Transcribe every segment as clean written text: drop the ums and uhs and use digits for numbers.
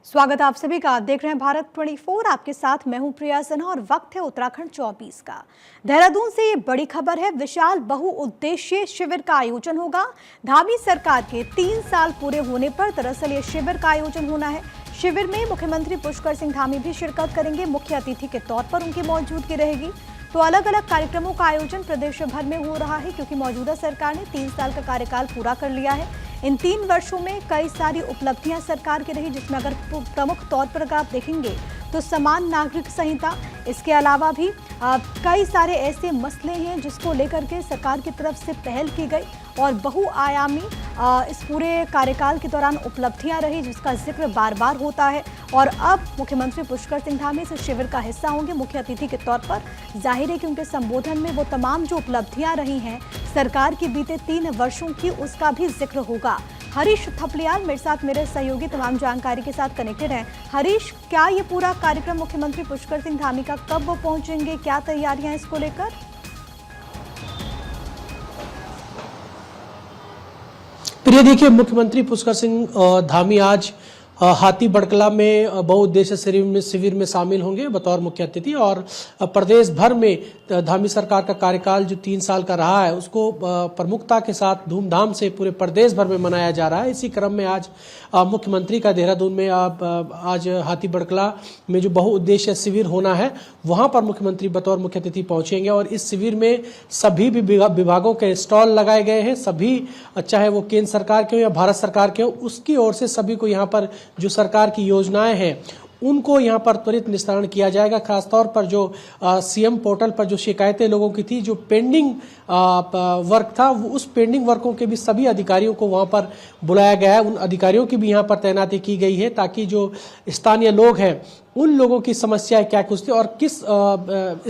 स्वागत है आप सभी का। आप देख रहे हैं भारत 24। आपके साथ मैं हूं प्रिया सिन्हा और वक्त है उत्तराखंड 24 का। देहरादून से ये बड़ी खबर है। विशाल बहुउद्देशीय शिविर का आयोजन होगा। धामी सरकार के 3 साल पूरे होने पर दरअसल ये शिविर का आयोजन होना है। शिविर में मुख्यमंत्री पुष्कर सिंह धामी भी शिरकत करेंगे। मुख्य अतिथि के तौर पर उनकी मौजूदगी रहेगी। तो अलग अलग कार्यक्रमों का आयोजन प्रदेश भर में हो रहा है, क्योंकि मौजूदा सरकार ने 3 साल का कार्यकाल पूरा कर लिया है। इन 3 वर्षों में कई सारी उपलब्धियां सरकार की रही, जिसमें अगर प्रमुख तौर पर अगर आप देखेंगे तो समान नागरिक संहिता, इसके अलावा भी कई सारे ऐसे मसले हैं जिसको लेकर के सरकार की तरफ से पहल की गई और बहुआयामी इस पूरे कार्यकाल के दौरान उपलब्धियां रही, जिसका जिक्र बार बार होता है। और अब मुख्यमंत्री पुष्कर सिंह धामी इस शिविर का हिस्सा होंगे मुख्य अतिथि के तौर पर। जाहिर है कि उनके संबोधन में वो तमाम जो उपलब्धियां रही हैं सरकार के बीते 3 वर्षों की, उसका भी जिक्र होगा। हरीश थपलियाल मेरे साथ, मेरे सहयोगी तमाम जानकारी के साथ कनेक्टेड हैं। हरीश, क्या ये पूरा कार्यक्रम मुख्यमंत्री पुष्कर सिंह धामी का कब वो पहुंचेंगे, क्या तैयारियां इसको लेकर? प्रिय, देखिए, मुख्यमंत्री पुष्कर सिंह धामी आज हाथी बड़कला में बहुउद्देशीय शिविर में शामिल होंगे बतौर मुख्य अतिथि। और प्रदेश भर में धामी सरकार का कार्यकाल जो 3 साल का रहा है उसको प्रमुखता के साथ धूमधाम से पूरे प्रदेश भर में मनाया जा रहा है। इसी क्रम में आज मुख्यमंत्री का देहरादून में आज हाथी बड़कला में जो बहुउद्देशीय शिविर होना है वहां पर मुख्यमंत्री बतौर मुख्य अतिथि पहुंचेंगे। और इस शिविर में सभी विभागों के स्टॉल लगाए गए हैं। सभी, चाहे वो केंद्र सरकार के हो या भारत सरकार के हो, उसकी ओर से सभी को यहाँ पर जो सरकार की योजनाएं हैं उनको यहाँ पर त्वरित निस्तारण किया जाएगा। खासतौर पर जो सीएम पोर्टल पर जो शिकायतें लोगों की थी, जो पेंडिंग वर्क था, उस पेंडिंग वर्कों के भी सभी अधिकारियों को वहाँ पर बुलाया गया है। उन अधिकारियों की भी यहाँ पर तैनाती की गई है ताकि जो स्थानीय लोग हैं उन लोगों की समस्याएं क्या कुछ थी और किस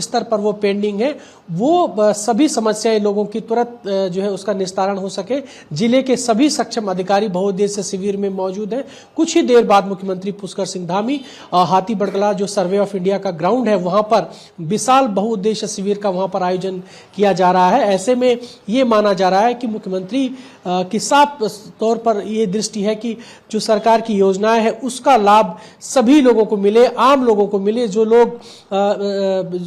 स्तर पर वो पेंडिंग है, वो सभी समस्याएं लोगों की तुरंत जो है उसका निस्तारण हो सके। जिले के सभी सक्षम अधिकारी बहुउद्देशीय शिविर में मौजूद हैं। कुछ ही देर बाद मुख्यमंत्री पुष्कर सिंह धामी हाथी बड़कला जो सर्वे ऑफ इंडिया का ग्राउंड है वहां पर विशाल बहुउद्देशीय शिविर का वहां पर आयोजन किया जा रहा है। ऐसे में ये माना जा रहा है कि मुख्यमंत्री की साफ तौर पर ये दृष्टि है कि जो सरकार की योजनाएं है उसका लाभ सभी लोगों को मिले, आम लोगों को मिले। जो लोग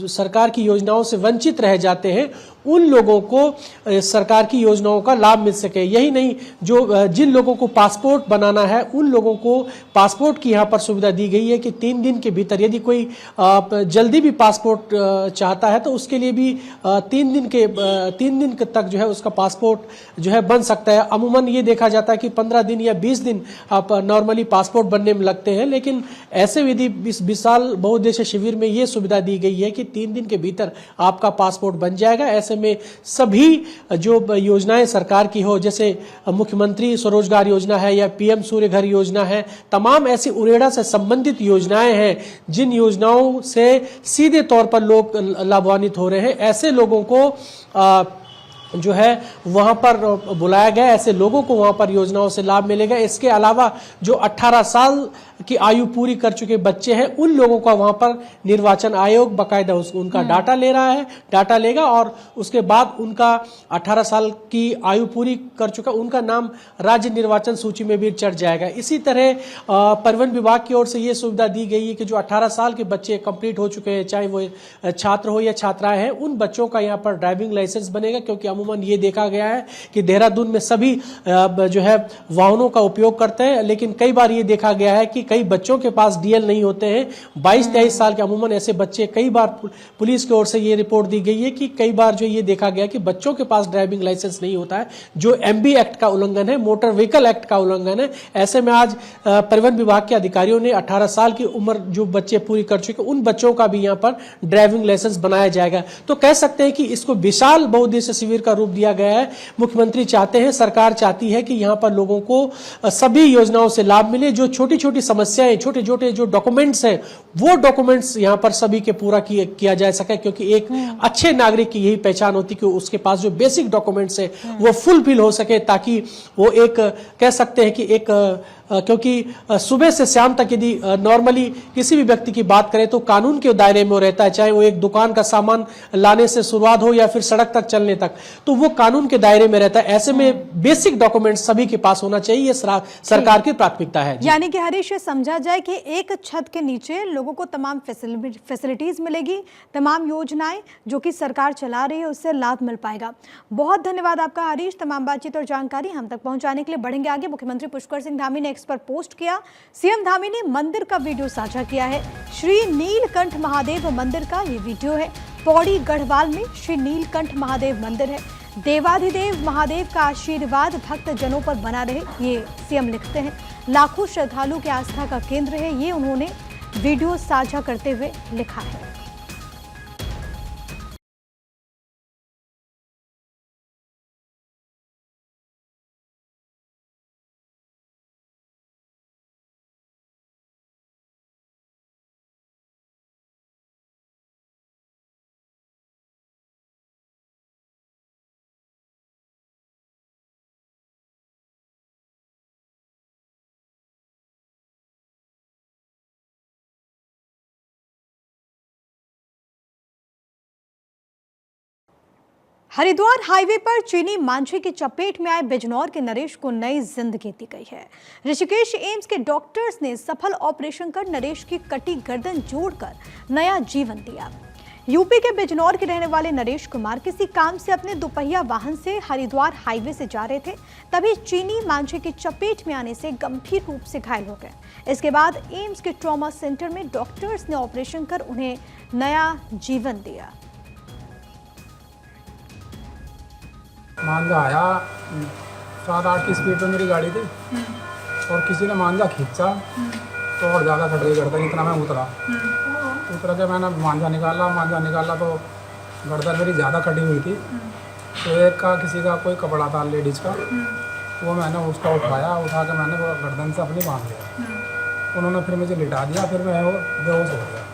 सरकार की योजनाओं से वंचित रह जाते हैं उन लोगों को सरकार की योजनाओं का लाभ मिल सके। यही नहीं, जो जिन लोगों को पासपोर्ट बनाना है उन लोगों को पासपोर्ट की यहाँ पर सुविधा दी गई है कि 3 दिन के भीतर, यदि कोई जल्दी भी पासपोर्ट चाहता है तो उसके लिए भी 3 दिन तक जो है उसका पासपोर्ट जो है बन सकता है। अमूमन ये देखा जाता है कि 15 दिन या 20 दिन आप नॉर्मली पासपोर्ट बनने में लगते हैं, लेकिन ऐसे विधि विशाल बहुउद्देशीय शिविर में ये सुविधा दी गई है कि 3 दिन के भीतर आपका पासपोर्ट बन जाएगा। ऐसे में सभी जो योजनाएं सरकार की हो, जैसे मुख्यमंत्री स्वरोजगार योजना है या पीएम सूर्य घर योजना है, तमाम ऐसी उरेडा से संबंधित योजनाएं हैं जिन योजनाओं से सीधे तौर पर लोग लाभान्वित हो रहे हैं। ऐसे लोगों को जो है वहां पर बुलाया गया, ऐसे लोगों को वहां पर योजनाओं से लाभ मिलेगा। इसके अलावा जो 18 साल की आयु पूरी कर चुके बच्चे हैं उन लोगों का वहां पर निर्वाचन आयोग बाकायदा उनका डाटा ले रहा है, डाटा लेगा और उसके बाद उनका 18 साल की आयु पूरी कर चुका उनका नाम राज्य निर्वाचन सूची में भी चढ़ जाएगा। इसी तरह परिवहन विभाग की ओर से ये सुविधा दी गई है कि जो 18 साल के बच्चे कंप्लीट हो चुके हैं, चाहे वो छात्र हो या छात्राएं हैं, उन बच्चों का यहाँ पर ड्राइविंग लाइसेंस बनेगा। क्योंकि अमूमन ये देखा गया है कि देहरादून में सभी जो है वाहनों का उपयोग करते हैं, लेकिन कई बार ये देखा गया है कि कई बच्चों के पास डीएल नहीं होते हैं। 22-23 साल के अमूमन ऐसे बच्चे, कई बार पुलिस की ओर से ये रिपोर्ट दी गई है कि कई बार जो ये देखा गया कि बच्चों के पास ड्राइविंग लाइसेंस नहीं होता है, जो एमबी एक्ट का उल्लंघन है, मोटर व्हीकल एक्ट का उल्लंघन है। ऐसे में आज परिवहन विभाग के अधिकारियों ने 18 साल की उम्र जो बच्चे पूरी कर चुके उन बच्चों का भी यहाँ पर ड्राइविंग लाइसेंस बनाया जाएगा। तो कह सकते हैं कि इसको विशाल बहुउद्देशीय शिविर का रूप दिया गया है। मुख्यमंत्री चाहते हैं, सरकार चाहती है कि यहाँ पर लोगों को सभी योजनाओं से लाभ मिले। जो छोटी छोटी समस्याएं, छोटे छोटे जो डॉक्यूमेंट्स हैं वो डॉक्यूमेंट्स यहाँ पर सभी के पूरा किया जा सके। क्योंकि एक अच्छे नागरिक की यही पहचान होती है कि उसके पास जो बेसिक डॉक्यूमेंट्स है वो फुलफिल हो सके, ताकि वो एक कह सकते हैं कि एक क्योंकि सुबह से शाम तक यदि नॉर्मली किसी भी व्यक्ति की बात करें तो कानून के दायरे में रहता है, चाहे वो एक दुकान का सामान लाने से शुरुआत हो या फिर सड़क तक चलने तक, तो वो कानून के दायरे में रहता है। ऐसे में बेसिक डॉक्यूमेंट सभी के पास होना चाहिए, ये सरकार की प्राथमिकता है। यानी कि हरीश समझा जाए कि एक छत के नीचे लोगों को तमाम फैसिलिटीज़ मिलेगी, तमाम योजनाएं जो कि सरकार चला रही है उससे लाभ मिल पाएगा। बहुत धन्यवाद आपका हरीश, तमाम बातचीत और जानकारी हम तक पहुंचाने के लिए। बढ़ेंगे आगे। मुख्यमंत्री पुष्कर सिंह धामी ने एक्स पर पोस्ट किया। सीएम धामी ने मंदिर का वीडियो साझा किया है। श्री नीलकंठ महादेव मंदिर का ये वीडियो है। पौड़ी गढ़वाल में श्री नीलकंठ महादेव मंदिर है। देवाधिदेव महादेव का आशीर्वाद भक्त जनों पर बना रहे, ये सीएम लिखते हैं। लाखों श्रद्धालुओं की आस्था का केंद्र है, ये उन्होंने वीडियो साझा करते हुए लिखा है। हरिद्वार हाईवे पर चीनी मांझे की चपेट में आए बिजनौर के नरेश को नई जिंदगी दी गई है। ऋषिकेश एम्स के डॉक्टर्स ने सफल ऑपरेशन कर नरेश की कटी गर्दन जोड़कर नया जीवन दिया। यूपी के बिजनौर के रहने वाले नरेश कुमार किसी काम से अपने दोपहिया वाहन से हरिद्वार हाईवे से जा रहे थे, तभी चीनी मांझे की चपेट में आने से गंभीर रूप से घायल हो गए। इसके बाद एम्स के ट्रॉमा सेंटर में डॉक्टर्स ने ऑपरेशन कर उन्हें नया जीवन दिया। मांझा आया 7-8 की स्पीड पे मेरी गाड़ी थी और किसी ने मांझा खींचा तो और ज़्यादा फट गई गर्दन। इतना मैं उतरा के मैंने मांझा निकाला तो गर्दन मेरी ज़्यादा कटी हुई थी। तो एक का किसी का कोई कपड़ा था लेडीज़ का, वो मैंने उसका उठा के मैंने वो गर्दन से अपनी बांध लिया। उन्होंने फिर मुझे लिटा दिया, फिर मैं वो बेहोश हो गया।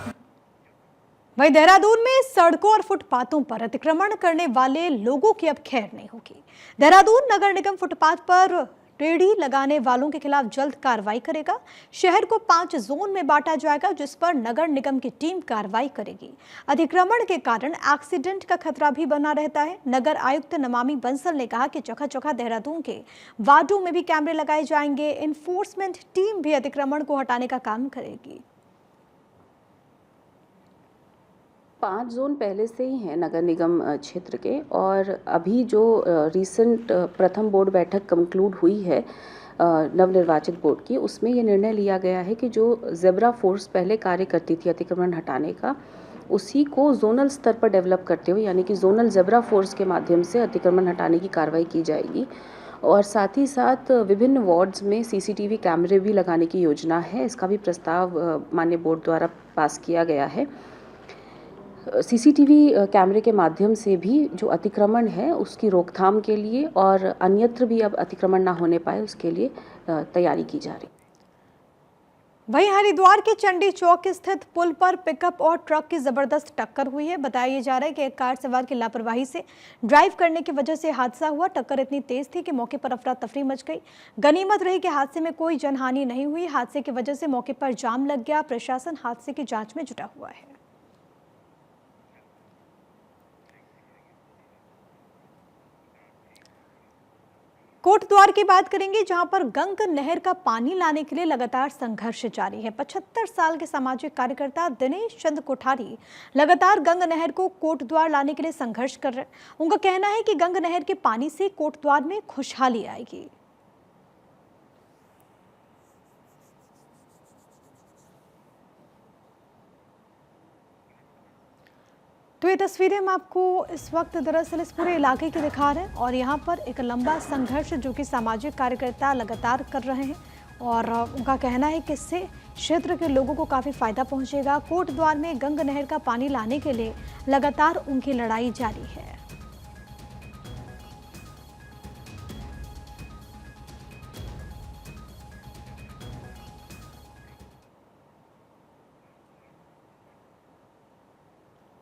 वहीं देहरादून में सड़कों और फुटपाथों पर अतिक्रमण करने वाले लोगों की अब खैर नहीं होगी। देहरादून नगर निगम फुटपाथ पर रेहड़ी लगाने वालों के खिलाफ जल्द कार्रवाई करेगा। शहर को 5 जोन में बांटा जाएगा, जिस पर नगर निगम की टीम कार्रवाई करेगी। अतिक्रमण के कारण एक्सीडेंट का खतरा भी बना रहता है। नगर आयुक्त नमामि बंसल ने कहा कि जगह जगह देहरादून के वार्डों में भी कैमरे लगाए जाएंगे। इन्फोर्समेंट टीम भी अतिक्रमण को हटाने का काम करेगी। 5 जोन पहले से ही हैं नगर निगम क्षेत्र के, और अभी जो रीसेंट प्रथम बोर्ड बैठक कंक्लूड हुई है नवनिर्वाचित बोर्ड की, उसमें ये निर्णय लिया गया है कि जो जेब्रा फोर्स पहले कार्य करती थी अतिक्रमण हटाने का, उसी को जोनल स्तर पर डेवलप करते हुए, यानी कि जोनल जेब्रा फोर्स के माध्यम से अतिक्रमण हटाने की कार्रवाई की जाएगी। और साथ ही साथ विभिन्न वार्ड्स में सीसीटीवी कैमरे भी लगाने की योजना है। इसका भी प्रस्ताव माननीय बोर्ड द्वारा पास किया गया है। सीसीटीवी कैमरे के माध्यम से भी जो अतिक्रमण है उसकी रोकथाम के लिए और अन्यत्र भी अब अतिक्रमण ना होने पाए, उसके लिए तैयारी की जा रही। वहीं हरिद्वार के चंडी चौक स्थित पुल पर पिकअप और ट्रक की जबरदस्त टक्कर हुई है। बताया जा रहा है कि एक कार सवार की लापरवाही से ड्राइव करने की वजह से हादसा हुआ। टक्कर इतनी तेज थी कि मौके पर अफरा तफरी मच गई। गनीमत रही कि हादसे में कोई जनहानि नहीं हुई। हादसे की वजह से मौके पर जाम लग गया। प्रशासन हादसे की जांच में जुटा हुआ है। कोटद्वार की बात करेंगे, जहां पर गंग नहर का पानी लाने के लिए लगातार संघर्ष जारी है। 75 साल के सामाजिक कार्यकर्ता दिनेश चंद्र कोठारी लगातार गंग नहर को कोटद्वार लाने के लिए संघर्ष कर रहे हैं। उनका कहना है कि गंग नहर के पानी से कोटद्वार में खुशहाली आएगी। तो ये तस्वीरें हम आपको इस वक्त दरअसल इस पूरे इलाके की दिखा रहे हैं, और यहाँ पर एक लंबा संघर्ष जो कि सामाजिक कार्यकर्ता लगातार कर रहे हैं, और उनका कहना है कि इससे क्षेत्र के लोगों को काफ़ी फायदा पहुँचेगा। कोटद्वार में गंग नहर का पानी लाने के लिए लगातार उनकी लड़ाई जारी है।